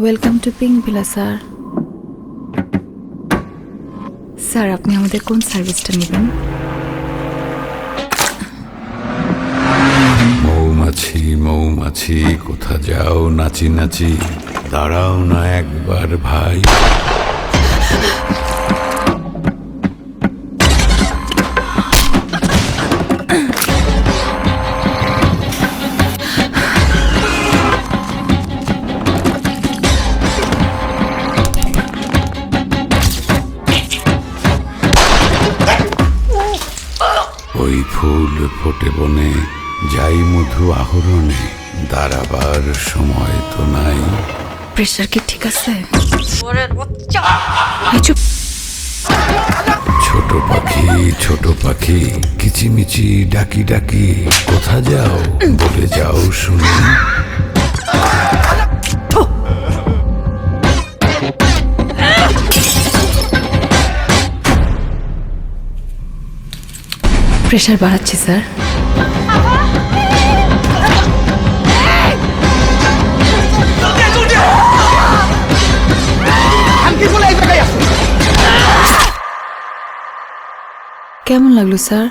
Welcome to pink villa sir. Sir আপনি আমাদের কোন সার্ভিসটা নেবেন? মৌমাছি মৌমাছি কোথা যাও নাচি নাচি, দাঁড়াও না একবার ভাই। ওই ফুল ফোটে বনে, যাই মধু আহরণে, দাঁড়াবার সময় তো নাই। প্রেশার কি ঠিক আছে? এই চুপ। ছোট পাখি কিচিমিচি ডাকি ডাকি, কোথা যাও বলে যাও শুনি। প্রেশার বাড়াচ্ছি স্যার। কেমন লাগলো স্যার?